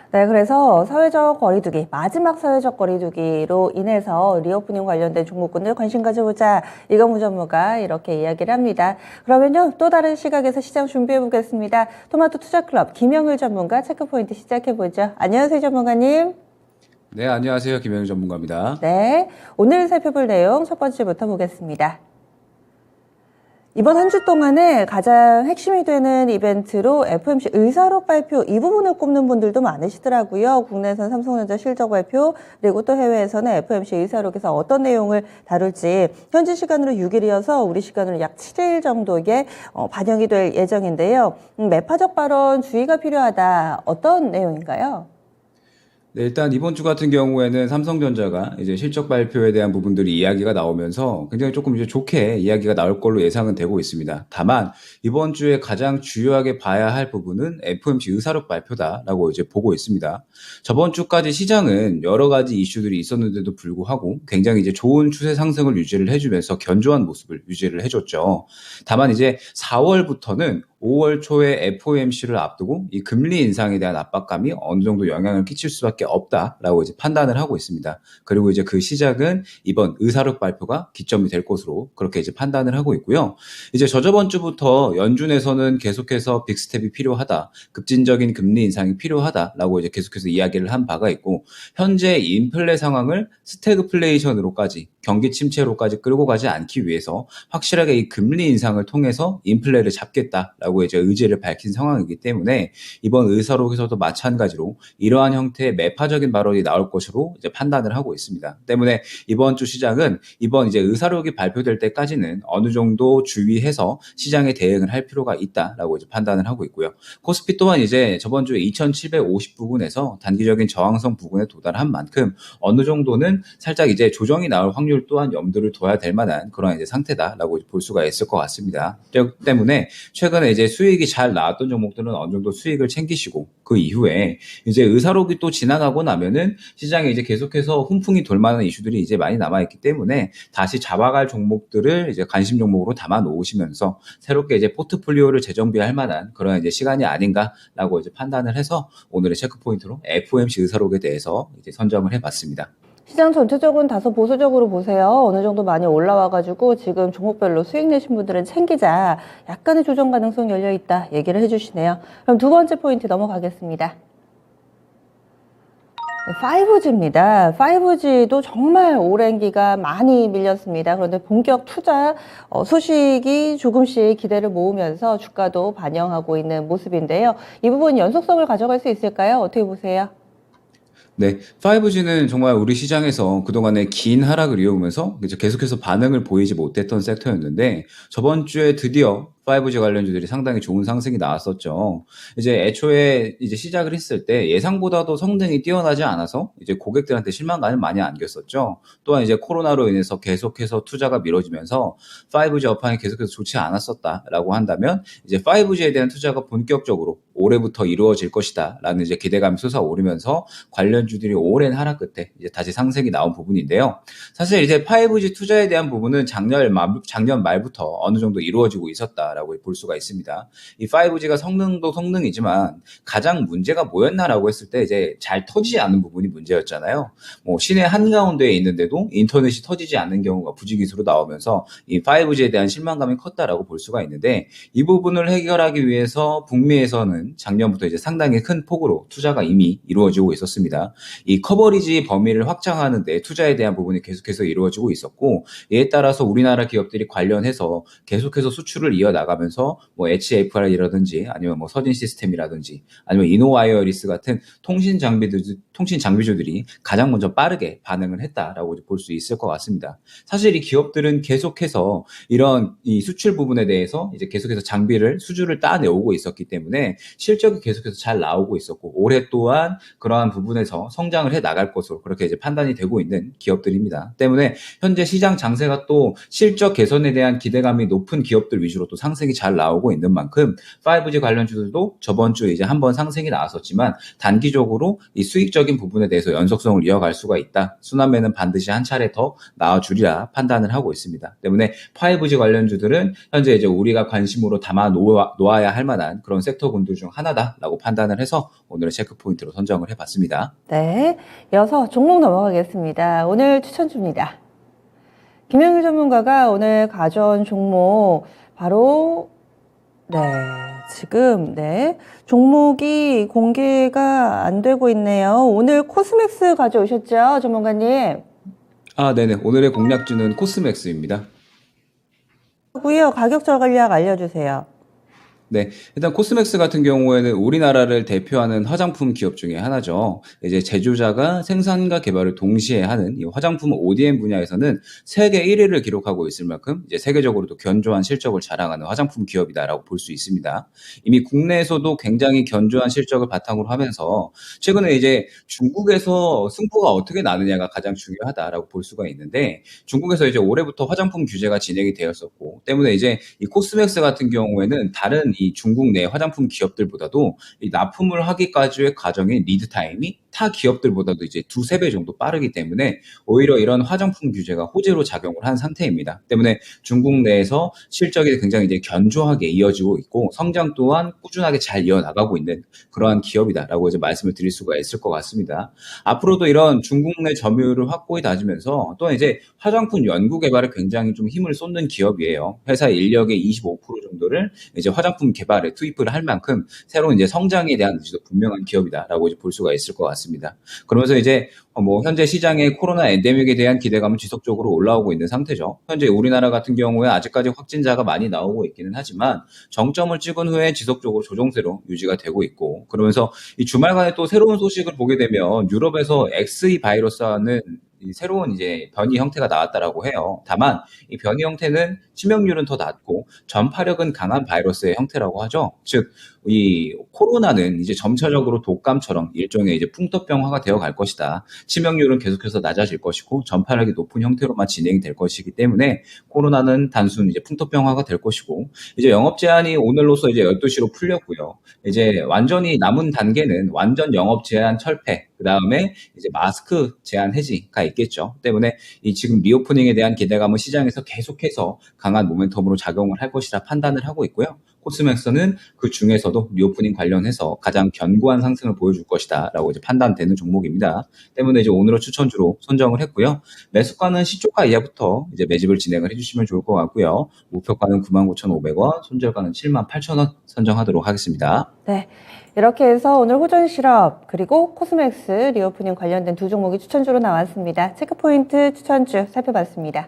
네, 그래서 사회적 거리두기, 마지막 사회적 거리두기로 인해서 리오프닝 관련된 종목군들 관심 가져보자. 이건무 전무가 이렇게 이야기를 합니다. 그러면요, 또 다른 시각에서 시장 준비해 보겠습니다. 토마토 투자클럽 김영일 전문가 체크포인트 시작해 보죠. 안녕하세요, 전문가님. 네, 안녕하세요. 김영일 전문가입니다. 네, 오늘 살펴볼 내용 첫 번째부터 보겠습니다. 이번 한 주 동안에 가장 핵심이 되는 이벤트로 FOMC 의사록 발표 이 부분을 꼽는 분들도 많으시더라고요. 국내에서는 삼성전자 실적 발표, 그리고 또 해외에서는 FOMC 의사록에서 어떤 내용을 다룰지 현지 시간으로 6일이어서 우리 시간으로 약 7일 정도에 반영이 될 예정인데요. 매파적 발언 주의가 필요하다. 어떤 내용인가요? 네, 일단 이번 주 같은 경우에는 삼성전자가 이제 실적 발표에 대한 부분들이 이야기가 나오면서 굉장히 조금 이제 좋게 이야기가 나올 걸로 예상은 되고 있습니다. 다만 이번 주에 가장 주요하게 봐야 할 부분은 FOMC 의사록 발표다라고 이제 보고 있습니다. 저번 주까지 시장은 여러 가지 이슈들이 있었는데도 불구하고 굉장히 이제 좋은 추세 상승을 유지를 해주면서 견조한 모습을 유지를 해줬죠. 다만 이제 4월부터는 5월 초에 FOMC를 앞두고 이 금리 인상에 대한 압박감이 어느 정도 영향을 끼칠 수밖에 없다라고 이제 판단을 하고 있습니다. 그리고 이제 그 시작은 이번 의사록 발표가 기점이 될 것으로 그렇게 이제 판단을 하고 있고요. 이제 저저번 주부터 연준에서는 계속해서 빅스텝이 필요하다, 급진적인 금리 인상이 필요하다라고 이제 계속해서 이야기를 한 바가 있고, 현재 인플레 상황을 스태그플레이션으로까지 경기 침체로까지 끌고 가지 않기 위해서 확실하게 이 금리 인상을 통해서 인플레를 잡겠다라고 이제 의지를 밝힌 상황이기 때문에 이번 의사록에서도 마찬가지로 이러한 형태의 매파적인 발언이 나올 것으로 이제 판단을 하고 있습니다. 때문에 이번 주 시장은 이번 이제 의사록이 발표될 때까지는 어느 정도 주의해서 시장에 대응을 할 필요가 있다라고 이제 판단을 하고 있고요. 코스피 또한 이제 저번 주에 2,750 부근에서 단기적인 저항성 부근에 도달한 만큼 어느 정도는 살짝 이제 조정이 나올 확률 또한 염두를 둬야 될 만한 그런 이제 상태다라고 볼 수가 있을 것 같습니다. 때문에 최근에 이제 수익이 잘 나왔던 종목들은 어느 정도 수익을 챙기시고, 그 이후에 이제 의사록이 또 지나가고 나면은 시장에 이제 계속해서 훈풍이 돌 만한 이슈들이 이제 많이 남아있기 때문에 다시 잡아갈 종목들을 이제 관심 종목으로 담아 놓으시면서 새롭게 이제 포트폴리오를 재정비할 만한 그런 이제 시간이 아닌가라고 이제 판단을 해서 오늘의 체크 포인트로 FOMC 의사록에 대해서 이제 선정을 해봤습니다. 시장 전체적으로는 다소 보수적으로 보세요. 어느 정도 많이 올라와가지고 지금 종목별로 수익 내신 분들은 챙기자. 약간의 조정 가능성 열려있다. 얘기를 해주시네요. 그럼 두 번째 포인트 넘어가겠습니다. 5G입니다. 5G도 정말 오랜 기간 많이 밀렸습니다. 그런데 본격 투자 소식이 조금씩 기대를 모으면서 주가도 반영하고 있는 모습인데요. 이 부분 연속성을 가져갈 수 있을까요? 어떻게 보세요? 네, 5G는 정말 우리 시장에서 그동안의 긴 하락을 이어오면서 이제 계속해서 반응을 보이지 못했던 섹터였는데, 저번 주에 드디어 5G 관련주들이 상당히 좋은 상승이 나왔었죠. 이제 애초에 이제 시작을 했을 때 예상보다도 성능이 뛰어나지 않아서 이제 고객들한테 실망감을 많이 안겼었죠. 또한 이제 코로나로 인해서 계속해서 투자가 미뤄지면서 5G 업황이 계속해서 좋지 않았었다라고 한다면, 이제 5G에 대한 투자가 본격적으로 올해부터 이루어질 것이다라는 이제 기대감이 솟아오르면서 관련주들이 오랜 하락 끝에 이제 다시 상승이 나온 부분인데요. 사실 이제 5G 투자에 대한 부분은 작년 말부터 어느 정도 이루어지고 있었다라고 볼 수가 있습니다. 이 5G가 성능도 성능이지만 가장 문제가 뭐였나라고 했을 때 이제 잘 터지지 않는 부분이 문제였잖아요. 뭐 시내 한가운데에 있는데도 인터넷이 터지지 않는 경우가 부지기수로 나오면서 이 5G에 대한 실망감이 컸다라고 볼 수가 있는데, 이 부분을 해결하기 위해서 북미에서는 작년부터 이제 상당히 큰 폭으로 투자가 이미 이루어지고 있었습니다. 이 커버리지 범위를 확장하는 데 투자에 대한 부분이 계속해서 이루어지고 있었고, 이에 따라서 우리나라 기업들이 관련해서 계속해서 수출을 이어나가면서 뭐 HFR이라든지 아니면 뭐 서진 시스템이라든지 아니면 이노와이어리스 같은 통신 장비주들이 가장 먼저 빠르게 반응을 했다라고 볼 수 있을 것 같습니다. 사실 이 기업들은 계속해서 이런 이 수출 부분에 대해서 이제 계속해서 수주를 따내오고 있었기 때문에 실적이 계속해서 잘 나오고 있었고, 올해 또한 그러한 부분에서 성장을 해 나갈 것으로 그렇게 이제 판단이 되고 있는 기업들입니다. 때문에 현재 시장 장세가 또 실적 개선에 대한 기대감이 높은 기업들 위주로 또 상승 상승이 잘 나오고 있는 만큼 5G 관련주들도 저번 주에 이제 한번 상승이 나왔었지만 단기적으로 이 수익적인 부분에 대해서 연속성을 이어갈 수가 있다. 순환매는 반드시 한 차례 더 나와주리라 판단을 하고 있습니다. 때문에 5G 관련주들은 현재 이제 우리가 관심으로 담아 놓아야 할 만한 그런 섹터군들 중 하나다라고 판단을 해서 오늘의 체크 포인트로 선정을 해봤습니다. 네, 이어서 종목 넘어가겠습니다. 오늘 추천주입니다. 김영일 전문가가 오늘 가져온 종목 바로 지금 종목이 공개가 안 되고 있네요. 오늘 코스맥스 가져오셨죠, 전문가님? 네네. 오늘의 공략주는 코스맥스입니다. 고요 가격 전략 알려주세요. 네, 일단 코스맥스 같은 경우에는 우리나라를 대표하는 화장품 기업 중에 하나죠. 이제 제조자가 생산과 개발을 동시에 하는 이 화장품 ODM 분야에서는 세계 1위를 기록하고 있을 만큼 이제 세계적으로도 견조한 실적을 자랑하는 화장품 기업이다라고 볼 수 있습니다. 이미 국내에서도 굉장히 견조한 실적을 바탕으로 하면서 최근에 이제 중국에서 승부가 어떻게 나느냐가 가장 중요하다라고 볼 수가 있는데 중국에서 이제 올해부터 화장품 규제가 진행이 되었었고 때문에 이제 이 코스맥스 같은 경우에는 다른 이 중국 내 화장품 기업들보다도 이 납품을 하기까지의 과정의 리드 타임이 타 기업들보다도 이제 2~3배 정도 빠르기 때문에 오히려 이런 화장품 규제가 호재로 작용을 한 상태입니다. 때문에 중국 내에서 실적이 굉장히 이제 견조하게 이어지고 있고 성장 또한 꾸준하게 잘 이어나가고 있는 그러한 기업이다라고 이제 말씀을 드릴 수가 있을 것 같습니다. 앞으로도 이런 중국 내 점유율을 확고히 다지면서 또 이제 화장품 연구 개발에 굉장히 좀 힘을 쏟는 기업이에요. 회사 인력의 25% 정도를 이제 화장품 개발에 투입을 할 만큼 새로운 이제 성장에 대한 의지도 분명한 기업이다라고 이제 볼 수가 있을 것 같습니다. 그러면서 이제 현재 시장의 코로나 엔데믹에 대한 기대감은 지속적으로 올라오고 있는 상태죠. 현재 우리나라 같은 경우에 아직까지 확진자가 많이 나오고 있기는 하지만 정점을 찍은 후에 지속적으로 조정세로 유지가 되고 있고 그러면서 이 주말간에 또 새로운 소식을 보게 되면 유럽에서 XE 바이러스와는 이 새로운 이제 변이 형태가 나왔다라고 해요. 다만 이 변이 형태는 치명률은 더 낮고 전파력은 강한 바이러스의 형태라고 하죠. 즉, 이 코로나는 이제 점차적으로 독감처럼 일종의 이제 풍토병화가 되어 갈 것이다. 치명률은 계속해서 낮아질 것이고 전파력이 높은 형태로만 진행이 될 것이기 때문에 코로나는 단순 이제 풍토병화가 될 것이고 이제 영업 제한이 오늘로서 이제 12시로 풀렸고요. 이제 완전히 남은 단계는 완전 영업 제한 철폐, 그 다음에 이제 마스크 제한 해지가 있겠죠. 때문에 이 지금 리오프닝에 대한 기대감은 시장에서 계속해서 강한 모멘텀으로 작용을 할 것이라 판단을 하고 있고요. 코스맥스는 그 중에서도 리오프닝 관련해서 가장 견고한 상승을 보여줄 것이다라고 이제 판단되는 종목입니다. 때문에 이제 오늘의 추천주로 선정을 했고요. 매수가는 시초가 이하부터 이제 매집을 진행을 해주시면 좋을 것 같고요. 목표가는 99,500원, 손절가는 78,000원 선정하도록 하겠습니다. 네, 이렇게 해서 오늘 호전 실업 그리고 코스맥스 리오프닝 관련된 두 종목이 추천주로 나왔습니다. 체크포인트 추천주 살펴봤습니다.